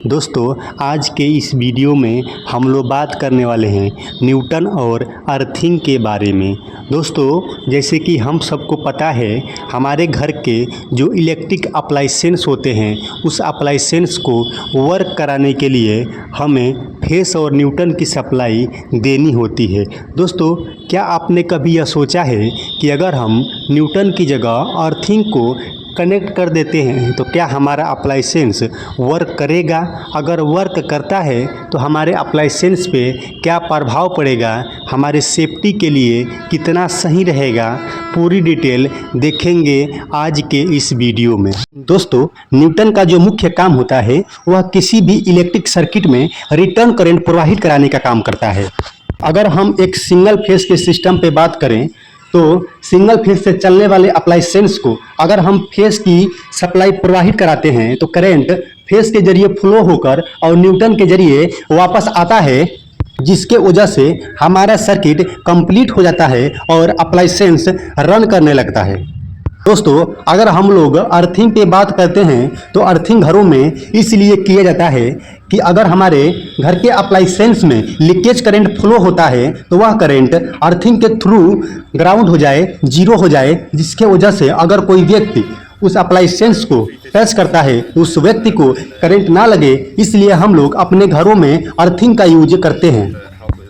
दोस्तों आज के इस वीडियो में हम लोग बात करने वाले हैं न्यूटन और अर्थिंग के बारे में। दोस्तों जैसे कि हम सबको पता है हमारे घर के जो इलेक्ट्रिक अप्लाइंसेस होते हैं उस अप्लाइंसेस को वर्क कराने के लिए हमें फेस और न्यूटन की सप्लाई देनी होती है। दोस्तों क्या आपने कभी यह सोचा है कि अगर हम न्यूटन की जगह अर्थिंग को कनेक्ट कर देते हैं तो क्या हमारा अप्लाइंसेस वर्क करेगा? अगर वर्क करता है तो हमारे अप्लाइंसेस पे क्या प्रभाव पड़ेगा, हमारे सेफ्टी के लिए कितना सही रहेगा, पूरी डिटेल देखेंगे आज के इस वीडियो में। दोस्तों न्यूटन का जो मुख्य काम होता है वह किसी भी इलेक्ट्रिक सर्किट में रिटर्न करंट प्रवाहित कराने का काम करता है। अगर हम एक सिंगल फेस के सिस्टम पे बात करें तो सिंगल फेस से चलने वाले अप्लाइंसेस को अगर हम फेस की सप्लाई प्रवाहित कराते हैं तो करंट फेस के जरिए फ्लो होकर और न्यूटन के जरिए वापस आता है, जिसके वजह से हमारा सर्किट कंप्लीट हो जाता है और अप्लाइंसेस रन करने लगता है। दोस्तों अगर हम लोग अर्थिंग पे बात करते हैं तो अर्थिंग घरों में इसलिए किया जाता है कि अगर हमारे घर के अप्लाइंसेस में लीकेज करंट फ्लो होता है तो वह करंट अर्थिंग के थ्रू ग्राउंड हो जाए, जीरो हो जाए, जिसके वजह से अगर कोई व्यक्ति उस अप्लाइंसेस को टच करता है उस व्यक्ति को करंट ना लगे, इसलिए हम लोग अपने घरों में अर्थिंग का यूज करते हैं।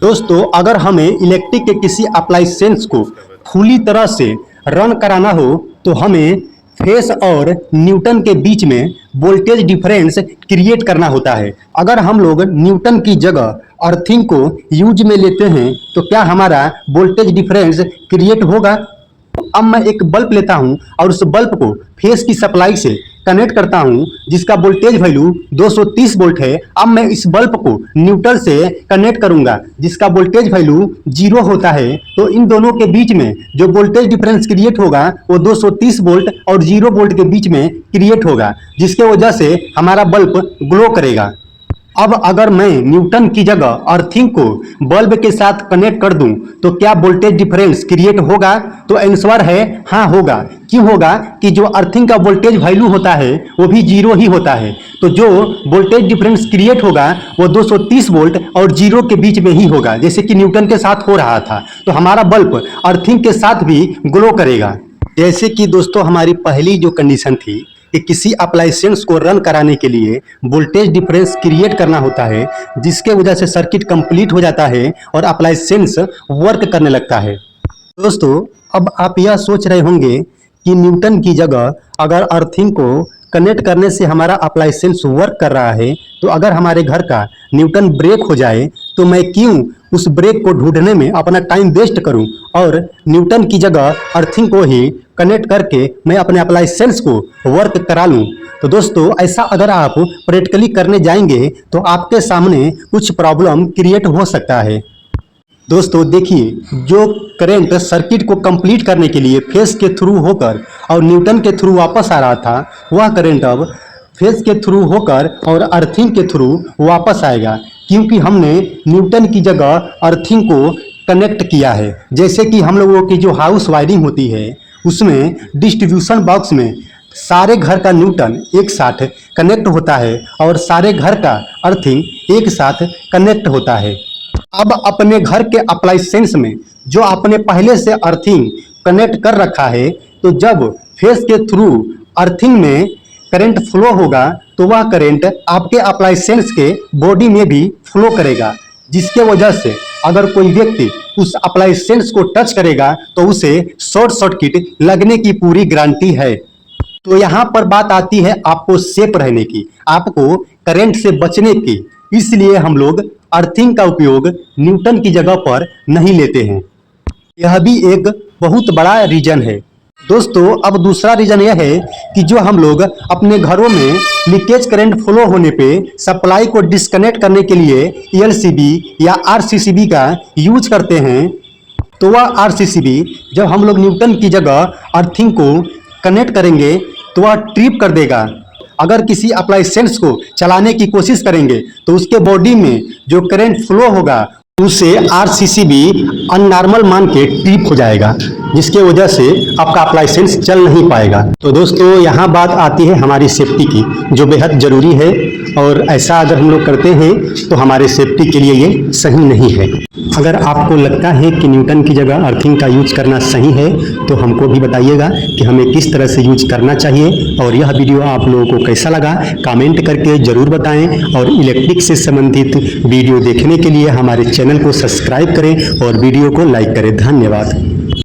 दोस्तों अगर हमें इलेक्ट्रिक के किसी अप्लाइंसेस को पूरी तरह से रन कराना हो तो हमें फेस और न्यूटन के बीच में वोल्टेज डिफरेंस क्रिएट करना होता है। अगर हम लोग न्यूटन की जगह अर्थिंग को यूज में लेते हैं तो क्या हमारा वोल्टेज डिफरेंस क्रिएट होगा? अब मैं एक बल्ब लेता हूं और उस बल्ब को फेस की सप्लाई से कनेक्ट करता हूं जिसका वोल्टेज वैल्यू 230 वोल्ट है। अब मैं इस बल्ब को न्यूट्रल से कनेक्ट करूंगा जिसका वोल्टेज वैल्यू 0 होता है, तो इन दोनों के बीच में जो वोल्टेज डिफरेंस क्रिएट होगा वो 230 वोल्ट और 0 वोल्ट के बीच में क्रिएट होगा, जिसके वजह से हमारा बल्ब ग्लो करेगा। अब अगर मैं न्यूटन की जगह अर्थिंग को बल्ब के साथ कनेक्ट कर दूं तो क्या वोल्टेज डिफरेंस क्रिएट होगा? तो आंसर है हाँ होगा। क्यों होगा? कि जो अर्थिंग का वोल्टेज वैल्यू होता है वो भी 0 ही होता है, तो जो वोल्टेज डिफरेंस क्रिएट होगा वो 230 वोल्ट और 0 के बीच में ही होगा, जैसे कि न्यूटन के साथ हो रहा था। तो हमारा बल्ब अर्थिंग के साथ भी ग्लो करेगा। जैसे कि दोस्तों हमारी पहली जो कंडीशन थी कि किसी अप्लाइंसेस को रन कराने के लिए वोल्टेज डिफरेंस क्रिएट करना होता है, जिसके वजह से सर्किट कंप्लीट हो जाता है और अप्लाइंसेस वर्क करने लगता है। दोस्तों अब आप यह सोच रहे होंगे कि न्यूटन की जगह अगर अर्थिंग को कनेक्ट करने से हमारा अप्लाइंसेस वर्क कर रहा है तो अगर हमारे घर का न्यूटन ब्रेक हो जाए तो मैं क्यों उस ब्रेक को ढूंढने में अपना टाइम वेस्ट करूं और न्यूटन की जगह अर्थिंग को ही कनेक्ट करके मैं अपने अप्लाइंसेस को वर्क करा लूं। तो दोस्तों ऐसा अगर आप प्रैक्टिकली करने जाएंगे तो आपके सामने कुछ प्रॉब्लम क्रिएट हो सकता है। दोस्तों देखिए, जो करंट सर्किट को कंप्लीट करने के लिए फेस के थ्रू होकर और न्यूटन के थ्रू वापस आ रहा था, वह करंट अब फेस के थ्रू होकर और अर्थिंग के थ्रू वापस आएगा, क्योंकि हमने न्यूटन की जगह अर्थिंग को कनेक्ट किया है। जैसे कि हम लोगों की जो हाउस वायरिंग होती है उसमें डिस्ट्रीब्यूशन बॉक्स में सारे घर का न्यूटन एक साथ कनेक्ट होता है और सारे घर का अर्थिंग एक साथ कनेक्ट होता है। अब अपने घर के अप्लाइंसेस में जो आपने पहले से अर्थिंग कनेक्ट कर रखा है, तो जब फेस के थ्रू अर्थिंग में करंट फ्लो होगा तो वह करंट आपके अप्लाइंसेस के बॉडी में भी फ्लो करेगा, जिसके वजह से अगर कोई व्यक्ति उस अप्लाइंसेस को टच करेगा तो उसे शॉर्ट सर्किट लगने की पूरी गारंटी है। तो यहाँ पर बात आती है आपको सेफ रहने की, आपको करंट से बचने की, इसलिए हम लोग अर्थिंग का उपयोग न्यूटन की जगह पर नहीं लेते हैं। यह भी एक बहुत बड़ा रीजन है। दोस्तों अब दूसरा रीजन यह है कि जो हम लोग अपने घरों में लीकेज करंट फ्लो होने पे सप्लाई को डिस्कनेक्ट करने के लिए एलसीबी या आरसीसीबी का यूज करते हैं, तो वह आरसीसीबी जब हम लोग न्यूटन की जगह अर्थिंग को कनेक्ट करेंगे तो वह ट्रिप कर देगा। अगर किसी अप्लाइंसेस को चलाने की कोशिश करेंगे तो उसके बॉडी में जो करंट फ्लो होगा उससे आरसीसी भी अननॉर्मल मान के ट्रिप हो जाएगा, जिसके वजह से आपका लाइसेंस चल नहीं पाएगा। तो दोस्तों यहाँ बात आती है हमारी सेफ्टी की, जो बेहद ज़रूरी है, और ऐसा अगर हम लोग करते हैं तो हमारे सेफ्टी के लिए ये सही नहीं है। अगर आपको लगता है कि न्यूटन की जगह अर्थिंग का यूज करना सही है तो हमको भी बताइएगा कि हमें किस तरह से यूज करना चाहिए, और यह वीडियो आप लोगों को कैसा लगा कमेंट करके ज़रूर बताएं। और इलेक्ट्रिक से संबंधित वीडियो देखने के लिए हमारे चैनल को सब्सक्राइब करें और वीडियो को लाइक करें। धन्यवाद।